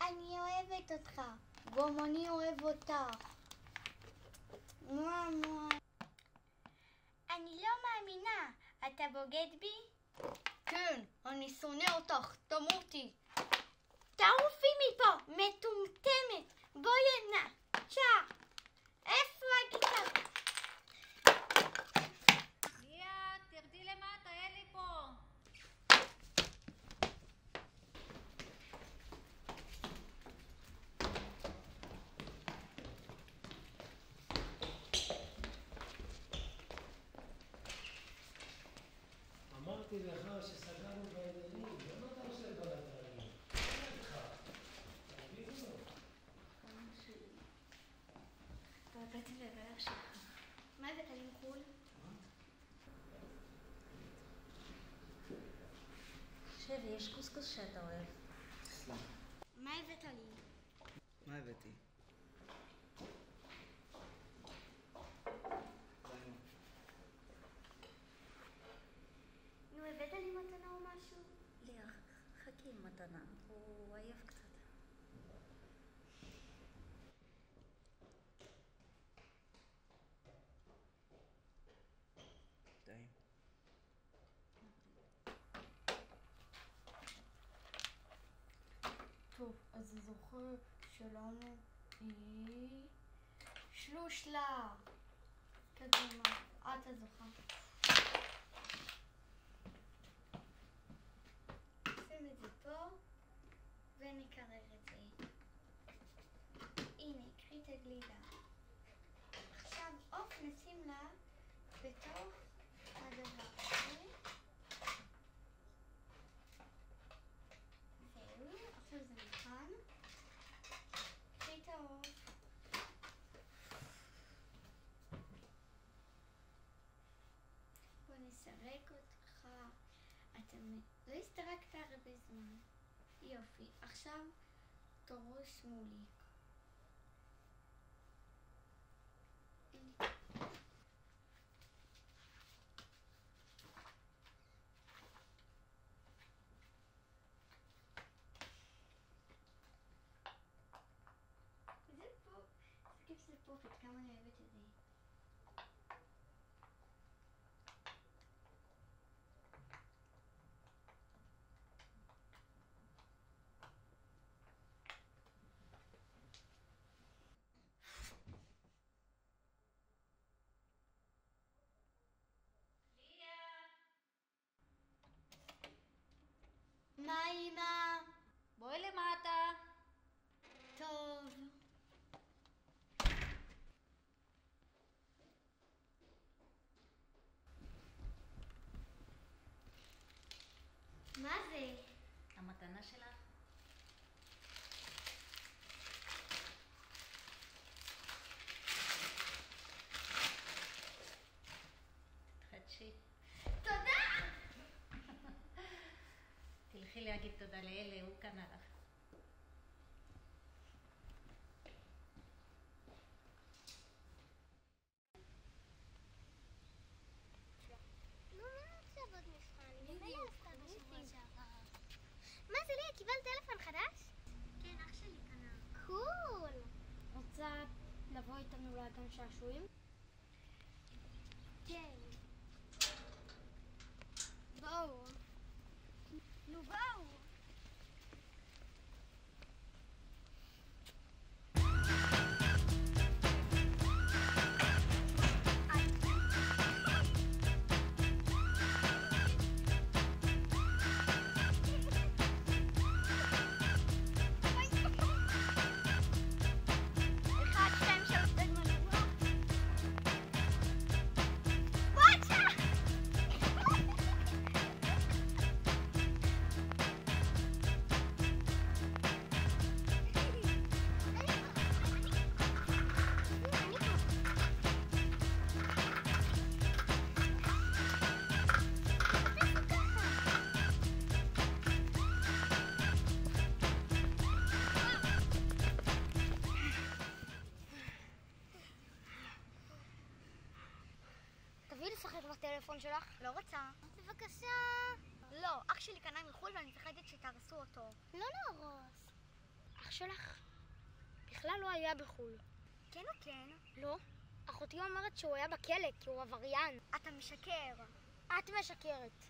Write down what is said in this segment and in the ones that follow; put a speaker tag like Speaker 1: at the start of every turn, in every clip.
Speaker 1: אני אוהבת אותך. גם אני אוהב אותך. מאמה. אני לא מאמינה. אתה בוגד בי? כן, אני שונא אותך. תמותי. תעופי מפה, מטומטמת. בואי הנה. צ'ה. איפה הגיטה?
Speaker 2: ליה, תרדי למטה, אין לי פה.
Speaker 3: אמרתי לך שסגרנו בעניינים, למה אתה עושה בלגנים? מה איתך? תעבירו לו.
Speaker 2: כמה שלי. תעבדתי לברך שלך.
Speaker 1: מה הבאת לי מחול?
Speaker 2: שבי, יש קוסקוס שאתה אוהב.
Speaker 3: סלח.
Speaker 1: מה הבאת לי?
Speaker 4: מה הבאתי?
Speaker 1: נו, הבאת לי מתנה או משהו?
Speaker 2: ליה, חכי עם מתנה, הוא עייף קצת.
Speaker 4: טעים.
Speaker 1: טוב, אז הזוכה שלנו היא שלושלה. קדימה, את הזוכה. שים את זה פה ונקרר את זה. הנה, קחי את הגלידה. עכשיו עוף נשים לה בתוך הדבר הזה. זהו, עכשיו זה מוכן. קחי את העוף. בוא נסרק אותך. לא הסתרקת הרבה זמן. יופי. עכשיו תורו שמולי. זה פה. זה כיף שזה פופית, כמה אני אוהבת את זה. מה אמא?
Speaker 2: בואי למטה.
Speaker 1: טוב. מה זה?
Speaker 2: המתנה שלך? תחדשי.
Speaker 1: תודה!
Speaker 2: תלכי להגיד תודה לאלה, הוא קנה לך.
Speaker 1: מה זה ליה? קיבלת טלפון חדש? כן, אח שלי קנה. קול! רוצה לבוא איתנו לגן שעשועים? כן. בואו. נו בואו. לשחק בטלפון שלך? לא רוצה. בבקשה. לא, אח שלי קנה מחו"ל ואני מפחדת שתהרסו אותו. לא נהרוס. אח שלך בכלל לא היה בחול. כן או כן? לא. אחותי אומרת שהוא היה בכלא כי הוא עבריין. אתה משקר. את משקרת.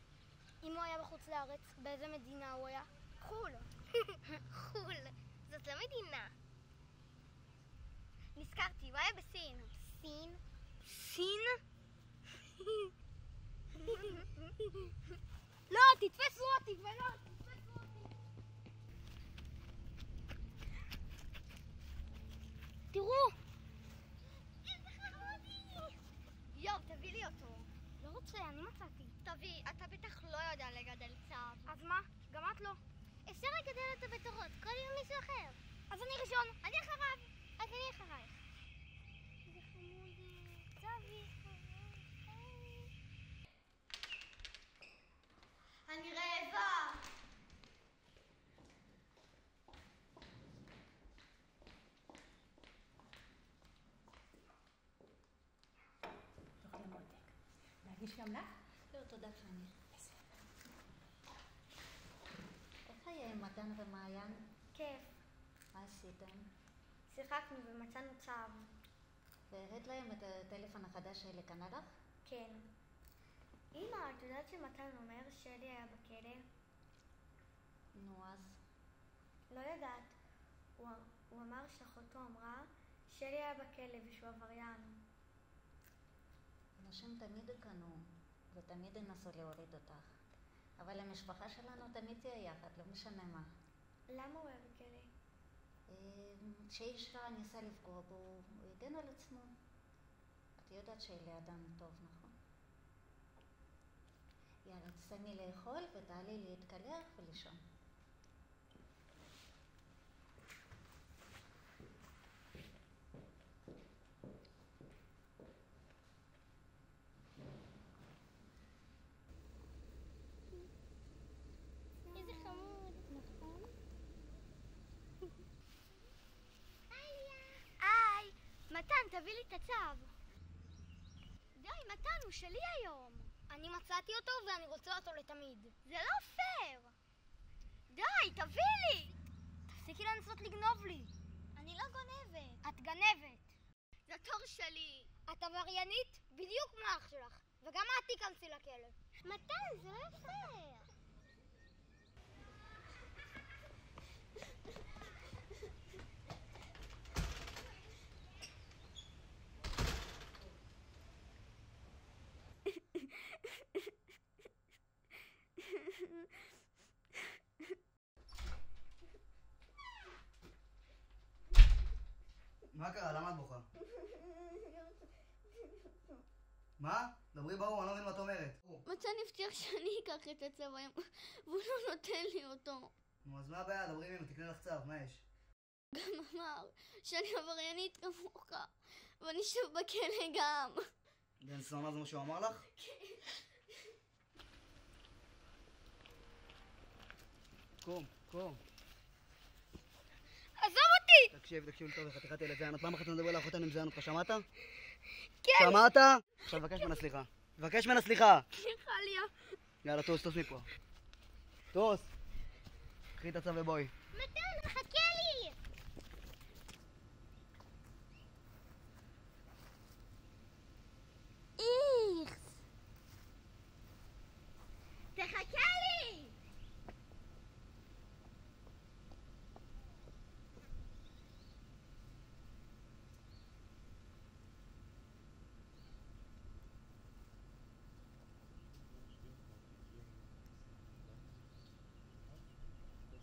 Speaker 1: אם הוא היה בחוץ לארץ, באיזה מדינה הוא היה? חול. חול. זאת לא מדינה. נזכרתי, הוא היה בסין. סין? סין? לא, תתפסו אותי ולא, תתפסו אותי. תראו! איזה חמודי! יואו, תביא לי אותו. לא רוצה, אני מצאתי. תביא, אתה בטח לא יודע לגדל צב. אז מה? גם את לא. אפשר לגדל אותו בתורות, כל יום מישהו אחר. אז אני ראשון. אני אחריו. אז אני אחרייך. איזה חמודי. צבי. אני רעבה.
Speaker 2: תאכלי מותק. להגיש גם לך? לא, תודה פני. איך היה עם מתן ומעיין?
Speaker 1: כיף.
Speaker 2: מה עשיתם?
Speaker 1: שיחקנו ומצאנו צו.
Speaker 2: והראית להם את הטלפון החדש לקנה לך?
Speaker 1: כן. אמא, את יודעת שמתן אומר שלי היה בכלא?
Speaker 2: נו אז.
Speaker 1: לא יודעת. הוא אמר שאחותו אמרה שלי היה בכלא ושהוא עבריין.
Speaker 2: אנשים תמיד יקנו ותמיד ינסו להוריד אותך. אבל המשפחה שלנו תמיד תהיה יחד, לא משנה מה.
Speaker 1: למה הוא היה בכלא?
Speaker 2: שאיש רע ניסה לפגוע בו, הוא הגן על עצמו. את יודעת שאלה אדם טוב, נכון? יאללה, תסיימי לאכול ותעלי להתקלח ולישון.
Speaker 1: איזה חמוד, נכון? היי! מתן, תביא לי את הצו. די, מתן, הוא שלי היום. אני מצאתי אותו ואני רוצה אותו לתמיד. זה לא פייר! די, תביא לי! תפסיקי לנסות לגנוב לי. אני לא גונבת. את גנבת. זה תור שלי. את עבריינית בדיוק כמו אח שלך. וגם את תיכנסי לכלא. מתן, זה לא פייר.
Speaker 4: מה קרה? למה את בוכה? מה? דברי ברור, אני לא מבין מה את אומרת.
Speaker 1: מתן הבטיח שאני אקח את הצבע והוא לא נותן לי אותו.
Speaker 4: נו, אז מה הבעיה? דברי ממנו, תקנה לך צו, מה יש?
Speaker 1: גם אמר שאני עבריינית כמוך ואני שוב בכלא גם.
Speaker 4: בן סונה זה מה שהוא אמר לך? קום, קום.
Speaker 1: עזוב אותי!
Speaker 4: תקשיב טוב, חתיכת ילד זיין. פעם אחת נדבר לאחותה אני מזיין אותך, שמעת?
Speaker 1: כן!
Speaker 4: שמעת? עכשיו תבקש ממנה סליחה. תבקש ממנה סליחה!
Speaker 1: סליחה ליה.
Speaker 4: יאללה, טוס מפה. טוס! קחי את הצו ובואי.
Speaker 1: מתן!